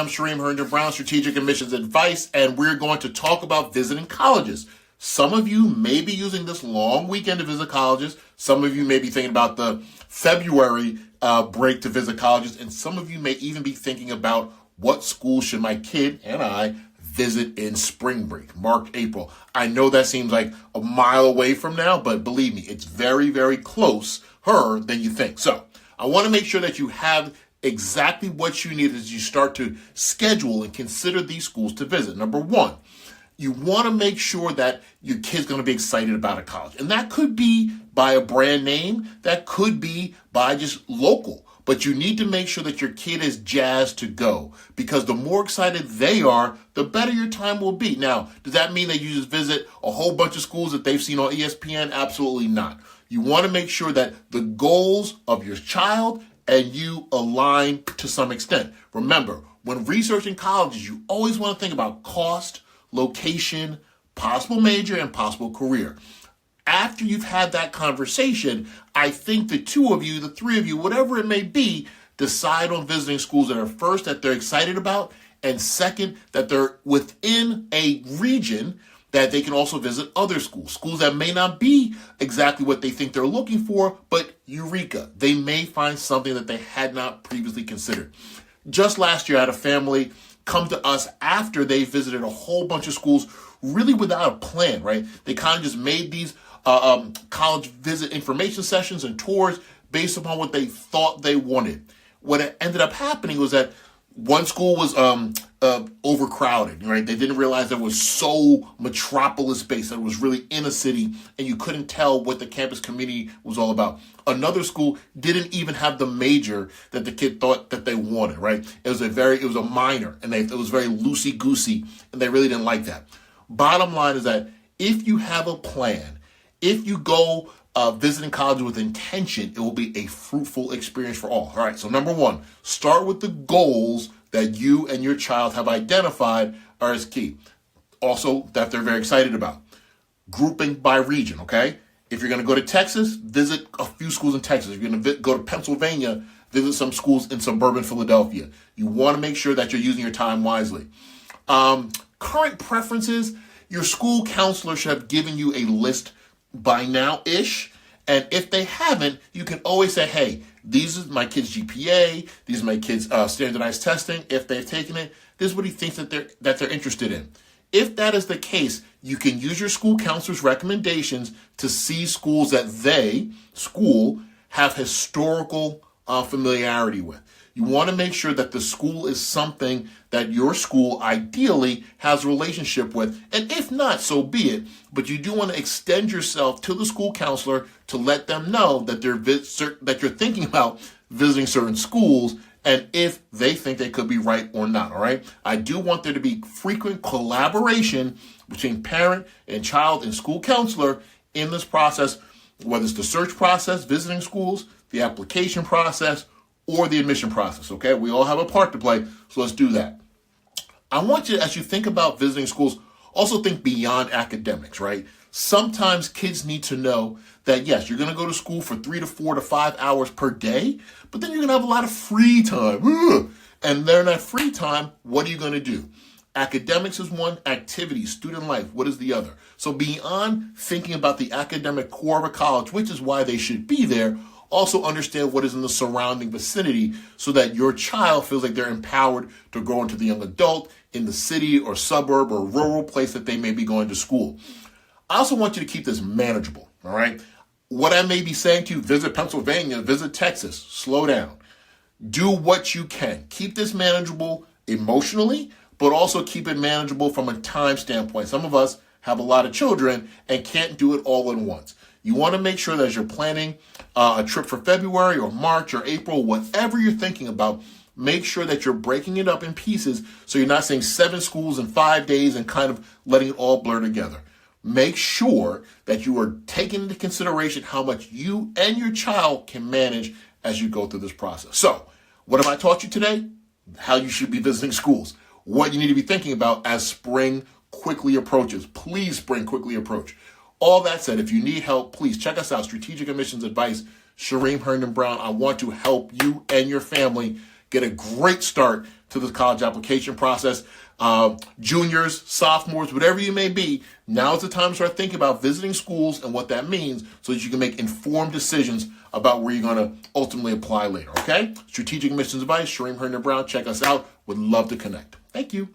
I'm Shereem Herndon-Brown, Strategic Admissions Advice, and we're going to talk about visiting colleges. Some of you may be using this long weekend to visit colleges. Some of you may be thinking about the February break to visit colleges, and some of you may even be thinking about what school should my kid and I visit in spring break, March, April. I know that seems like a mile away from now, but believe me, it's very, very closer than you think. So I want to make sure that you have exactly what you need as you start to schedule and consider these schools to visit. Number one, you want to make sure that your kid's going to be excited about a college. And that could be by a brand name. That could be by just local. But you need to make sure that your kid is jazzed to go, because the more excited they are, the better your time will be. Now, does that mean that you just visit a whole bunch of schools that they've seen on ESPN? Absolutely not. You want to make sure that the goals of your child and you align to some extent. Remember, when researching colleges, you always want to think about cost, location, possible major, and possible career. After you've had that conversation, I think the two of you, the three of you, whatever it may be, decide on visiting schools that are first, that they're excited about, and second, that they're within a region that they can also visit other schools that may not be exactly what they think they're looking for, but eureka, they may find something that they had not previously considered. Just last year, I had a family come to us after they visited a whole bunch of schools, really without a plan, right? They kind of just made these college visit information sessions and tours based upon what they thought they wanted. What ended up happening was that one school was overcrowded, right? They didn't realize it was so metropolis-based, that it was really in a city, and you couldn't tell what the campus community was all about. Another school didn't even have the major that the kid thought that they wanted, right? It was a minor, and it was very loosey-goosey, and they really didn't like that. Bottom line is that if you have a plan, if you go visiting college with intention, it will be a fruitful experience for all. All right, so number one, start with the goals that you and your child have identified are as key. Also, that they're very excited about. Grouping by region, okay? If you're going to go to Texas, visit a few schools in Texas. If you're going to go to Pennsylvania, visit some schools in suburban Philadelphia. You want to make sure that you're using your time wisely. Current preferences, your school counselor should have given you a list by now-ish. And if they haven't, you can always say, hey, these is my kid's GPA, these are my kids' standardized testing. If they've taken it, this is what he thinks that they're interested in. If that is the case, you can use your school counselor's recommendations to see schools that school have historical familiarity with. You want to make sure that the school is something that your school ideally has a relationship with. And if not, so be it. But you do want to extend yourself to the school counselor to let them know that you're thinking about visiting certain schools, and if they think they could be right or not, all right? I do want there to be frequent collaboration between parent and child and school counselor in this process, whether it's the search process, visiting schools, the application process, or the admission process, okay? We all have a part to play, so let's do that. I want you, as you think about visiting schools, also think beyond academics, right? Sometimes kids need to know that, yes, you're going to go to school for 3 to 4 to 5 hours per day, but then you're going to have a lot of free time. And during that free time, what are you going to do? Academics is one, activity, student life, what is the other? So beyond thinking about the academic core of a college, which is why they should be there, also understand what is in the surrounding vicinity so that your child feels like they're empowered to grow into the young adult in the city or suburb or rural place that they may be going to school. I also want you to keep this manageable, all right? What I may be saying to you, visit Pennsylvania, visit Texas, slow down. Do what you can. Keep this manageable emotionally, but also keep it manageable from a time standpoint. Some of us have a lot of children and can't do it all at once. You want to make sure that as you're planning a trip for February or March or April, whatever you're thinking about, make sure that you're breaking it up in pieces so you're not saying 7 schools in 5 days and kind of letting it all blur together. Make sure that you are taking into consideration how much you and your child can manage as you go through this process. So, what have I taught you today? How you should be visiting schools. What you need to be thinking about as spring quickly approaches. Please, spring quickly approach. All that said, if you need help, please check us out. Strategic Admissions Advice, Shereem Herndon-Brown. I want to help you and your family get a great start to the college application process. Juniors, sophomores, whatever you may be, now is the time to start thinking about visiting schools and what that means so that you can make informed decisions about where you're going to ultimately apply later, okay? Strategic Admissions Advice, Shereem Herndon-Brown. Check us out. Would love to connect. Thank you.